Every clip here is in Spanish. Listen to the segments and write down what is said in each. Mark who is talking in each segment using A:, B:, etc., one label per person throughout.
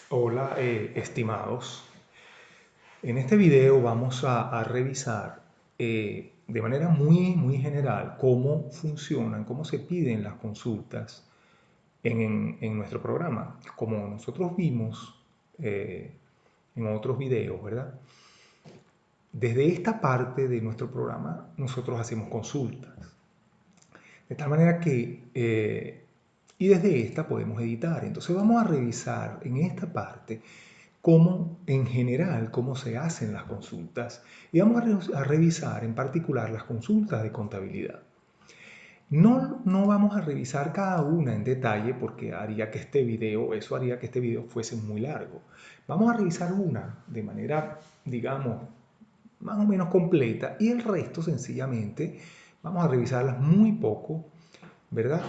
A: Hola, estimados. En este video vamos a revisar de manera muy general cómo funcionan, cómo se piden las consultas en nuestro programa. Como nosotros vimos en otros videos, ¿verdad? Desde esta parte de nuestro programa nosotros hacemos consultas. De tal manera que, y desde esta podemos editar. Entonces vamos a revisar en esta parte cómo, en general, cómo se hacen las consultas y vamos a revisar en particular las consultas de contabilidad. No vamos a revisar cada una en detalle porque eso haría que este video fuese muy largo. Vamos a revisar una de manera, digamos, más o menos completa y el resto sencillamente vamos a revisarlas muy poco, ¿verdad?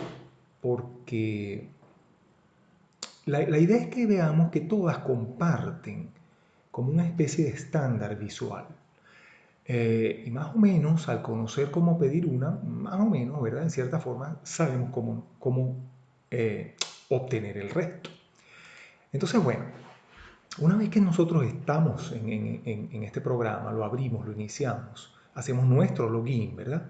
A: Porque la idea es que veamos que todas comparten como una especie de estándar visual. Y más o menos, al conocer cómo pedir una, más o menos, ¿verdad? En cierta forma, sabemos cómo obtener el resto. Entonces, bueno, una vez que nosotros estamos en este programa, lo abrimos, lo iniciamos, hacemos nuestro login, ¿verdad?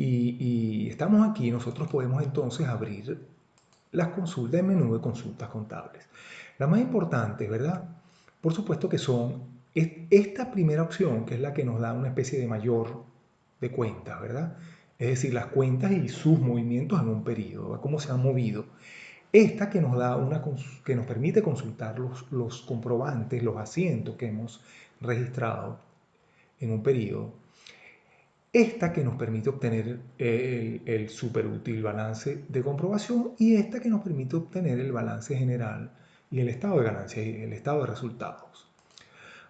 A: Y estamos aquí, nosotros podemos entonces abrir las consultas, el menú de consultas contables. La más importante, ¿verdad? Por supuesto que son esta primera opción, que es la que nos da una especie de mayor de cuentas, ¿verdad? Es decir, las cuentas y sus movimientos en un periodo, cómo se han movido. Esta que nos da que nos permite consultar los comprobantes, los asientos que hemos registrado en un periodo. Esta que nos permite obtener el superútil balance de comprobación y esta que nos permite obtener el balance general y el estado de ganancias y el estado de resultados.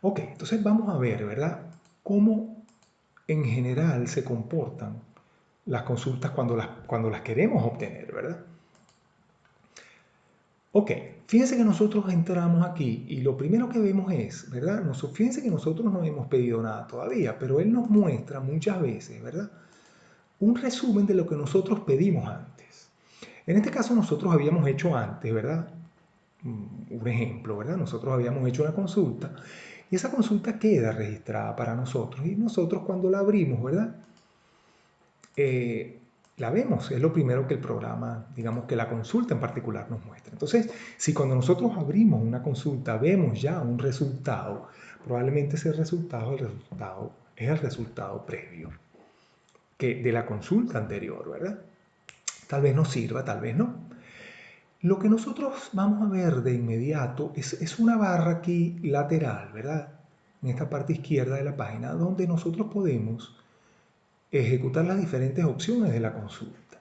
A: Ok, entonces vamos a ver, ¿verdad? Cómo en general se comportan las consultas cuando las queremos obtener, ¿verdad? Ok, fíjense que nosotros entramos aquí y lo primero que vemos es, ¿verdad? Fíjense que nosotros no hemos pedido nada todavía, pero él nos muestra muchas veces, ¿verdad? Un resumen de lo que nosotros pedimos antes. En este caso nosotros habíamos hecho antes, ¿verdad? Un ejemplo, ¿verdad? Nosotros habíamos hecho una consulta y esa consulta queda registrada para nosotros y nosotros cuando la abrimos, ¿verdad? La vemos, es lo primero que el programa, digamos que la consulta en particular nos muestra. Entonces, si cuando nosotros abrimos una consulta vemos ya un resultado, probablemente ese resultado es el resultado previo de la consulta anterior, ¿verdad? Tal vez nos sirva, tal vez no. Lo que nosotros vamos a ver de inmediato es una barra aquí lateral, ¿verdad? En esta parte izquierda de la página, donde nosotros podemos ejecutar las diferentes opciones de la consulta.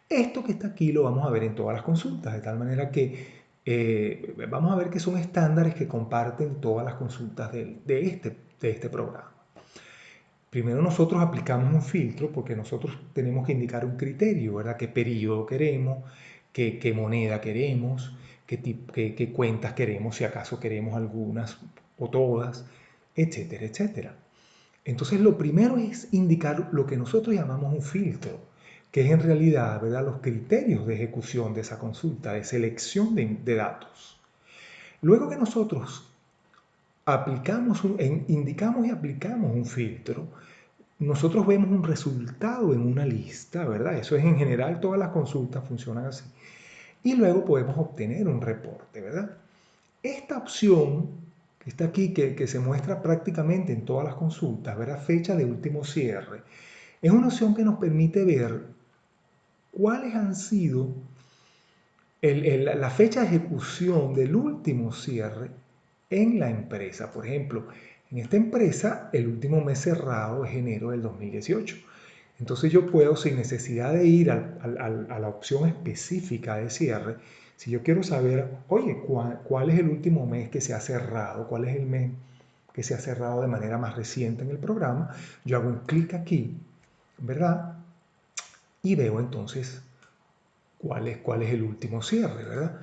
A: Esto que está aquí lo vamos a ver en todas las consultas, de tal manera que vamos a ver que son estándares que comparten todas las consultas de este programa. Primero nosotros aplicamos un filtro porque nosotros tenemos que indicar un criterio, ¿verdad? ¿Qué periodo queremos? ¿Qué moneda queremos? ¿Qué cuentas queremos? Si acaso queremos algunas o todas, etcétera, etcétera. Entonces lo primero es indicar lo que nosotros llamamos un filtro, que es en realidad, ¿verdad?, los criterios de ejecución de esa consulta, de selección de datos. Luego que nosotros indicamos y aplicamos un filtro, nosotros vemos un resultado en una lista, ¿verdad? Eso es en general, todas las consultas funcionan así. Y luego podemos obtener un reporte, ¿verdad? Esta opción que está aquí, que se muestra prácticamente en todas las consultas, ¿verdad? Fecha de último cierre, es una opción que nos permite ver cuáles han sido la fecha de ejecución del último cierre en la empresa. Por ejemplo, en esta empresa el último mes cerrado es enero del 2018. Entonces yo puedo, sin necesidad de ir a la opción específica de cierre, si yo quiero saber, oye, ¿cuál es el último mes que se ha cerrado? ¿Cuál es el mes que se ha cerrado de manera más reciente en el programa? Yo hago un clic aquí, ¿verdad? Y veo entonces cuál es el último cierre, ¿verdad?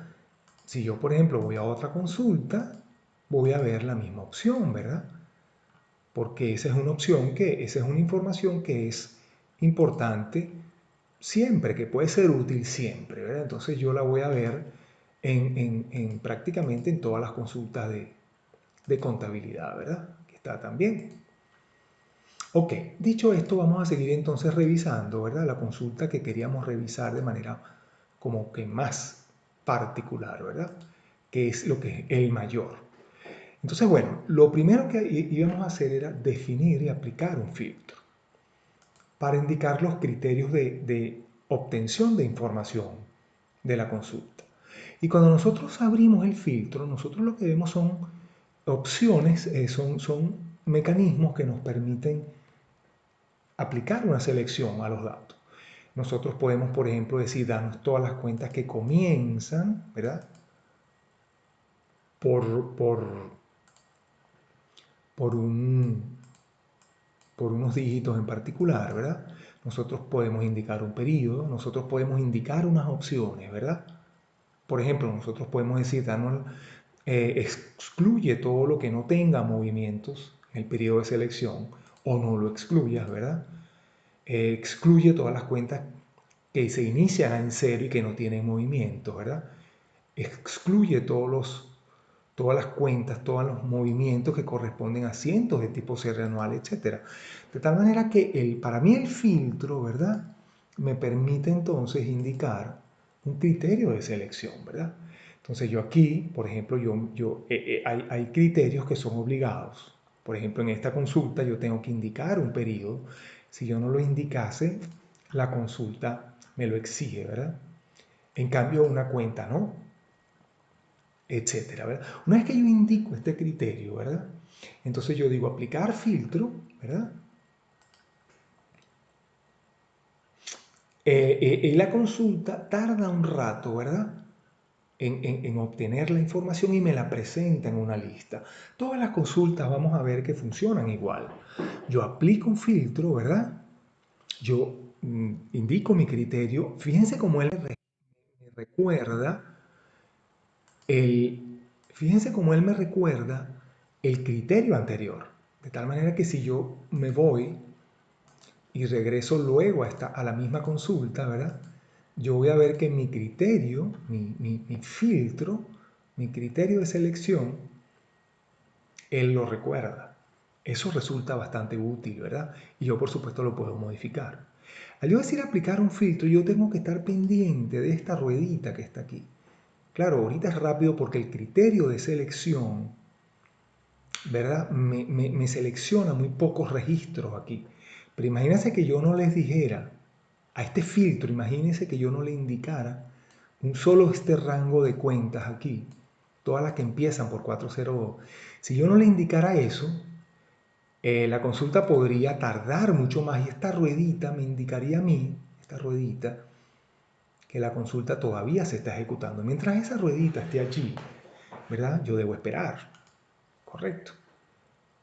A: Si yo, por ejemplo, voy a otra consulta, voy a ver la misma opción, ¿verdad? Porque esa es una información que es importante siempre, que puede ser útil siempre, ¿verdad? Entonces yo la voy a ver en prácticamente en todas las consultas de contabilidad, ¿verdad? Que está también. Ok, dicho esto, vamos a seguir entonces revisando, ¿verdad? La consulta que queríamos revisar de manera como que más particular, ¿verdad? Que es lo que es el mayor. Entonces, bueno, lo primero que íbamos a hacer era definir y aplicar un filtro para indicar los criterios de obtención de información de la consulta. Y cuando nosotros abrimos el filtro, nosotros lo que vemos son opciones, son mecanismos que nos permiten aplicar una selección a los datos. Nosotros podemos, por ejemplo, decir, darnos todas las cuentas que comienzan, ¿verdad? Por, por, por, un, por unos dígitos en particular, ¿verdad? Nosotros podemos indicar un periodo, nosotros podemos indicar unas opciones, ¿verdad? Por ejemplo, nosotros podemos decir, excluye todo lo que no tenga movimientos en el periodo de selección o no lo excluyas, ¿verdad? Excluye todas las cuentas que se inician en cero y que no tienen movimientos, ¿verdad? Excluye todas las cuentas, todos los movimientos que corresponden a cientos de tipos serie anual, etc. De tal manera que para mí el filtro, ¿verdad? Me permite entonces indicar un criterio de selección, ¿verdad? Entonces yo aquí, por ejemplo, hay criterios que son obligados. Por ejemplo, en esta consulta yo tengo que indicar un periodo. Si yo no lo indicase, la consulta me lo exige, ¿verdad? En cambio, una cuenta no, etcétera, ¿verdad? Una vez que yo indico este criterio, ¿verdad? Entonces yo digo aplicar filtro, ¿verdad? Y la consulta tarda un rato, ¿verdad? En obtener la información y me la presenta en una lista. Todas las consultas vamos a ver que funcionan igual. Yo aplico un filtro, ¿verdad? Yo indico mi criterio. Fíjense cómo él me recuerda el, fíjense cómo él me recuerda el criterio anterior. De tal manera que si yo me voy y regreso luego a la misma consulta, ¿verdad? Yo voy a ver que mi criterio, mi filtro, mi criterio de selección, él lo recuerda. Eso resulta bastante útil, ¿verdad? Y yo, por supuesto, lo puedo modificar. Al yo decir aplicar un filtro, yo tengo que estar pendiente de esta ruedita que está aquí. Claro, ahorita es rápido porque el criterio de selección, ¿verdad? Me selecciona muy pocos registros aquí. Pero imagínense que yo no les dijera a este filtro, imagínense que yo no le indicara un solo este rango de cuentas aquí, todas las que empiezan por 402. Si yo no le indicara eso, la consulta podría tardar mucho más y esta ruedita me indicaría a mí, esta ruedita, que la consulta todavía se está ejecutando. Mientras esa ruedita esté allí, ¿verdad? Yo debo esperar, ¿correcto?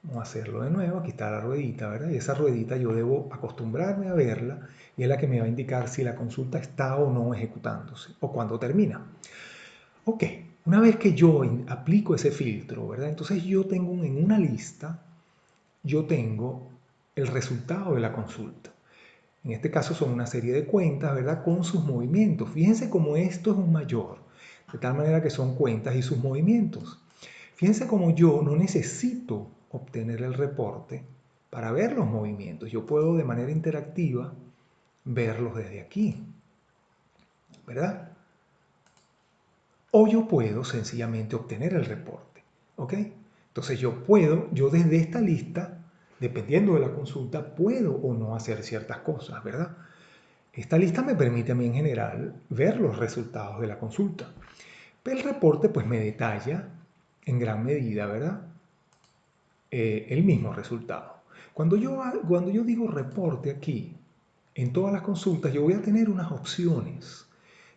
A: Vamos a hacerlo de nuevo, aquí está la ruedita, ¿verdad? Y esa ruedita yo debo acostumbrarme a verla y es la que me va a indicar si la consulta está o no ejecutándose o cuándo termina. Ok, una vez que yo aplico ese filtro, ¿verdad? Entonces yo tengo en una lista, yo tengo el resultado de la consulta. En este caso son una serie de cuentas, ¿verdad? Con sus movimientos. Fíjense cómo esto es un mayor, de tal manera que son cuentas y sus movimientos. Fíjense cómo yo no necesito obtener el reporte para ver los movimientos. Yo puedo de manera interactiva verlos desde aquí, ¿verdad? O yo puedo sencillamente obtener el reporte, ¿ok? Entonces yo desde esta lista, dependiendo de la consulta, puedo o no hacer ciertas cosas, ¿verdad? Esta lista me permite a mí en general ver los resultados de la consulta. Pero el reporte pues me detalla en gran medida, ¿verdad? El mismo resultado. Cuando yo digo reporte aquí, en todas las consultas, yo voy a tener unas opciones.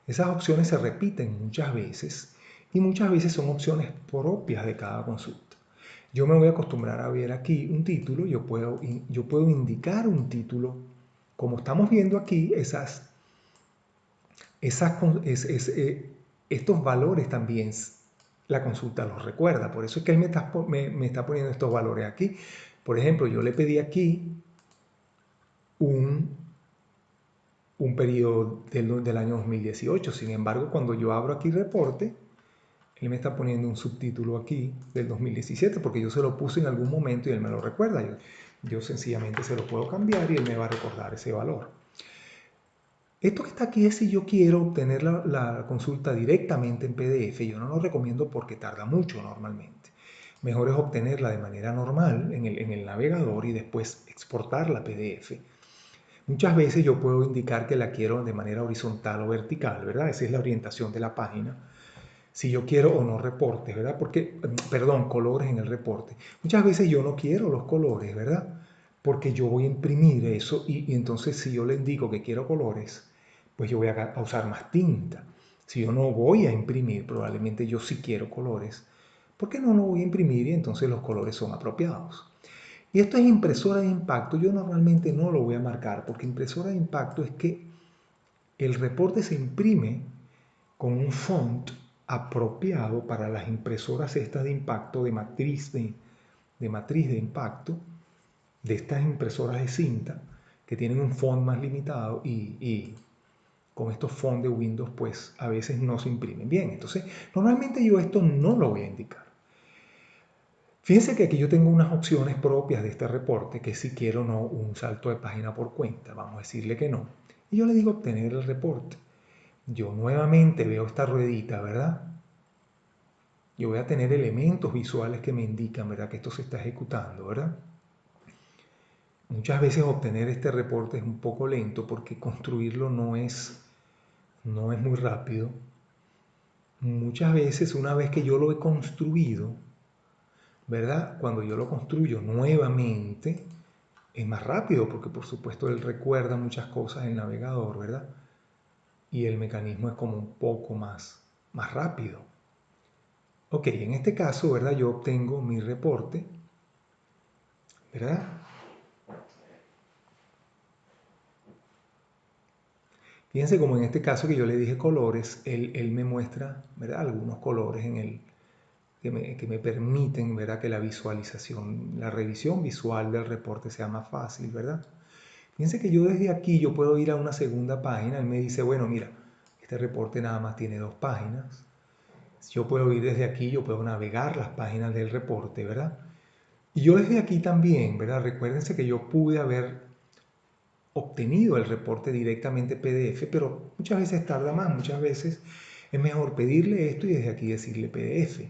A: Esas opciones se repiten muchas veces y muchas veces son opciones propias de cada consulta. Yo me voy a acostumbrar a ver aquí un título, yo puedo indicar un título. Como estamos viendo aquí, esas, estos valores también la consulta los recuerda. Por eso es que él me está poniendo estos valores aquí. Por ejemplo, yo le pedí aquí un, un periodo del año 2018. Sin embargo, cuando yo abro aquí reporte, Él me está poniendo un subtítulo aquí del 2017 porque yo se lo puse en algún momento y él me lo recuerda. Yo sencillamente se lo puedo cambiar y él me va a recordar ese valor. Esto que está aquí es si yo quiero obtener la consulta directamente en PDF. Yo no lo recomiendo porque tarda mucho normalmente. Mejor es obtenerla de manera normal en el navegador y después exportar la PDF. Muchas veces yo puedo indicar que la quiero de manera horizontal o vertical, ¿verdad? Esa es la orientación de la página. Si yo quiero o no reportes, ¿verdad? Porque, perdón, colores en el reporte. Muchas veces yo no quiero los colores, ¿verdad? Porque yo voy a imprimir eso y entonces si yo le indico que quiero colores, pues yo voy a usar más tinta. Si yo no voy a imprimir, probablemente yo sí quiero colores. ¿Por qué no lo voy a imprimir y entonces los colores son apropiados? Y esto es impresora de impacto. Yo normalmente no lo voy a marcar porque impresora de impacto es que el reporte se imprime con un font apropiado para las impresoras estas de impacto, de matriz de impacto, de estas impresoras de cinta, que tienen un font más limitado y con estos fonts de Windows pues a veces no se imprimen bien. Entonces, normalmente yo esto no lo voy a indicar. Fíjense que aquí yo tengo unas opciones propias de este reporte, que si quiero o no un salto de página por cuenta, vamos a decirle que no. Y yo le digo obtener el reporte. Yo nuevamente veo esta ruedita, ¿verdad? Yo voy a tener elementos visuales que me indican, ¿verdad?, que esto se está ejecutando, ¿verdad? Muchas veces obtener este reporte es un poco lento porque construirlo no es muy rápido. Muchas veces, una vez que yo lo he construido, ¿verdad? Cuando yo lo construyo nuevamente, es más rápido porque por supuesto él recuerda muchas cosas en el navegador, ¿verdad? Y el mecanismo es como un poco más rápido. Ok, en este caso, ¿verdad? Yo obtengo mi reporte, ¿verdad? Fíjense como en este caso que yo le dije colores, él me muestra, ¿verdad?, algunos colores que me permiten, ¿verdad?, que la visualización, la revisión visual del reporte sea más fácil, ¿verdad? Fíjense que yo desde aquí yo puedo ir a una segunda página. Él me dice, bueno, mira, este reporte nada más tiene 2 páginas. Yo puedo ir desde aquí, yo puedo navegar las páginas del reporte, ¿verdad? Y yo desde aquí también, ¿verdad? Recuérdense que yo pude haber obtenido el reporte directamente PDF, pero muchas veces tarda más, muchas veces es mejor pedirle esto y desde aquí decirle PDF.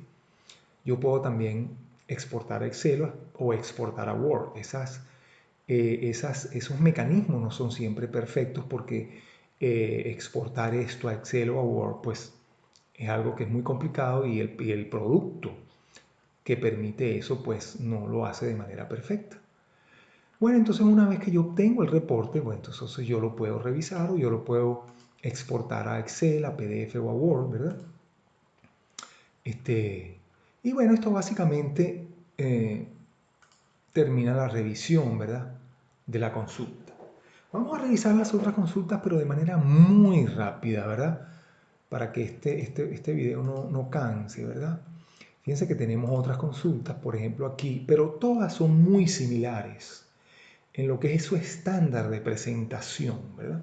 A: Yo puedo también exportar a Excel o exportar a Word. Esos mecanismos no son siempre perfectos porque exportar esto a Excel o a Word pues es algo que es muy complicado y el producto que permite eso pues no lo hace de manera perfecta. Bueno, entonces una vez que yo obtengo el reporte, bueno, entonces yo lo puedo revisar o yo lo puedo exportar a Excel, a PDF o a Word, ¿verdad? Y bueno, esto básicamente termina la revisión, ¿verdad?, de la consulta. Vamos a revisar las otras consultas, pero de manera muy rápida, ¿verdad? Para que este video no canse, ¿verdad? Fíjense que tenemos otras consultas, por ejemplo aquí, pero todas son muy similares en lo que es su estándar de presentación, ¿verdad?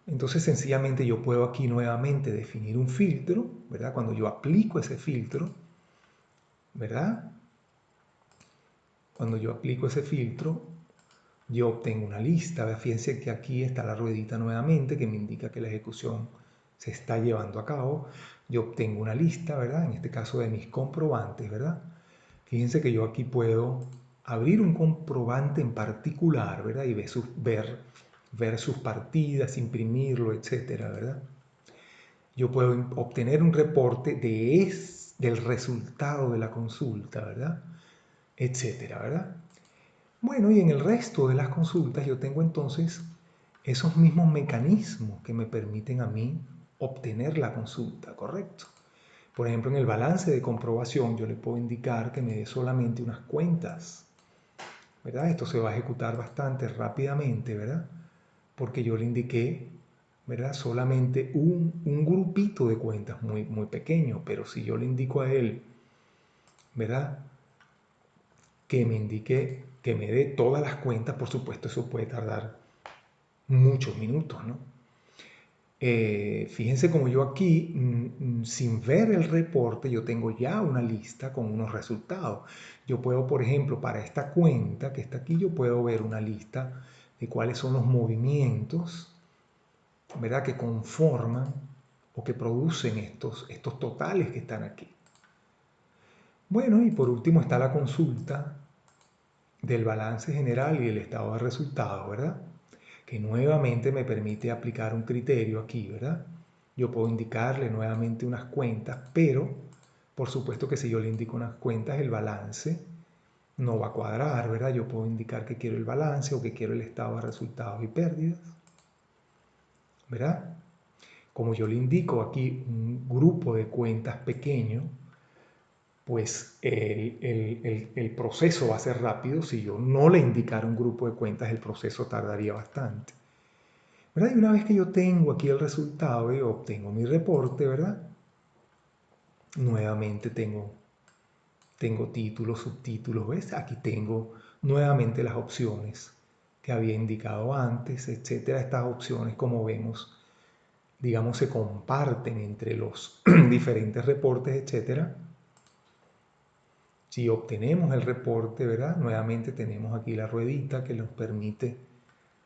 A: Entonces sencillamente yo puedo aquí nuevamente definir un filtro, ¿verdad? Cuando yo aplico ese filtro, ¿verdad? Cuando yo aplico ese filtro, yo obtengo una lista. Fíjense que aquí está la ruedita nuevamente que me indica que la ejecución se está llevando a cabo. Yo obtengo una lista, ¿verdad? En este caso de mis comprobantes, ¿verdad? Fíjense que yo aquí puedo abrir un comprobante en particular, ¿verdad? Y ver sus partidas, imprimirlo, etcétera, ¿verdad? Yo puedo obtener un reporte del resultado de la consulta, ¿verdad? Etcétera, ¿verdad? Bueno, y en el resto de las consultas yo tengo entonces esos mismos mecanismos que me permiten a mí obtener la consulta, ¿correcto? Por ejemplo, en el balance de comprobación yo le puedo indicar que me dé solamente unas cuentas, ¿verdad? Esto se va a ejecutar bastante rápidamente, ¿verdad? Porque yo le indiqué, ¿verdad?, solamente un grupito de cuentas muy pequeño, pero si yo le indico a él, ¿verdad?, que me indique, que me dé todas las cuentas, por supuesto, eso puede tardar muchos minutos, ¿no? Fíjense como yo aquí, sin ver el reporte, yo tengo ya una lista con unos resultados. Yo puedo, por ejemplo, para esta cuenta que está aquí, yo puedo ver una lista de cuáles son los movimientos, ¿verdad?, que conforman o que producen estos totales que están aquí. Bueno, y por último está la consulta del balance general y el estado de resultados, ¿verdad? Que nuevamente me permite aplicar un criterio aquí, ¿verdad? Yo puedo indicarle nuevamente unas cuentas, pero por supuesto que si yo le indico unas cuentas, el balance no va a cuadrar, ¿verdad? Yo puedo indicar que quiero el balance o que quiero el estado de resultados y pérdidas, ¿verdad? Como yo le indico aquí un grupo de cuentas pequeño, pues el proceso va a ser rápido. Si yo no le indicara un grupo de cuentas, el proceso tardaría bastante, ¿verdad? Y una vez que yo tengo aquí el resultado y obtengo mi reporte, ¿verdad? Nuevamente tengo títulos, subtítulos, ¿ves? Aquí tengo nuevamente las opciones que había indicado antes, etcétera. Estas opciones, como vemos, digamos, se comparten entre los diferentes reportes, etcétera. Si obtenemos el reporte, ¿verdad? Nuevamente tenemos aquí la ruedita que nos permite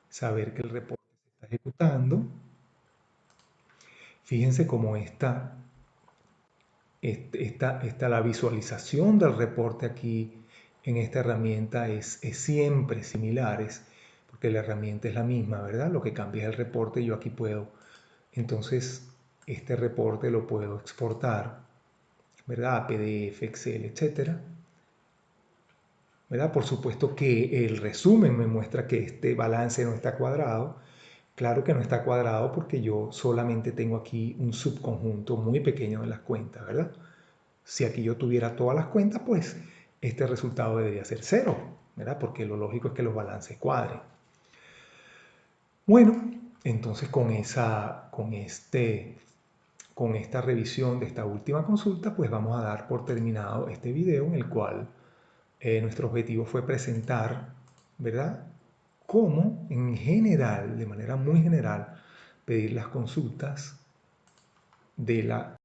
A: saber que el reporte se está ejecutando. Fíjense cómo la visualización del reporte aquí en esta herramienta es siempre similar, porque la herramienta es la misma, ¿verdad? Lo que cambia es el reporte. Yo aquí puedo, entonces, este reporte lo puedo exportar, ¿verdad? A PDF, Excel, etcétera. ¿Verdad? Por supuesto que el resumen me muestra que este balance no está cuadrado. Claro que no está cuadrado porque yo solamente tengo aquí un subconjunto muy pequeño de las cuentas, ¿verdad? Si aquí yo tuviera todas las cuentas, pues este resultado debería ser cero, ¿verdad? Porque lo lógico es que los balances cuadren. Bueno, entonces con esta revisión de esta última consulta, pues vamos a dar por terminado este video en el cual nuestro objetivo fue presentar, ¿verdad?, cómo en general, de manera muy general, pedir las consultas de la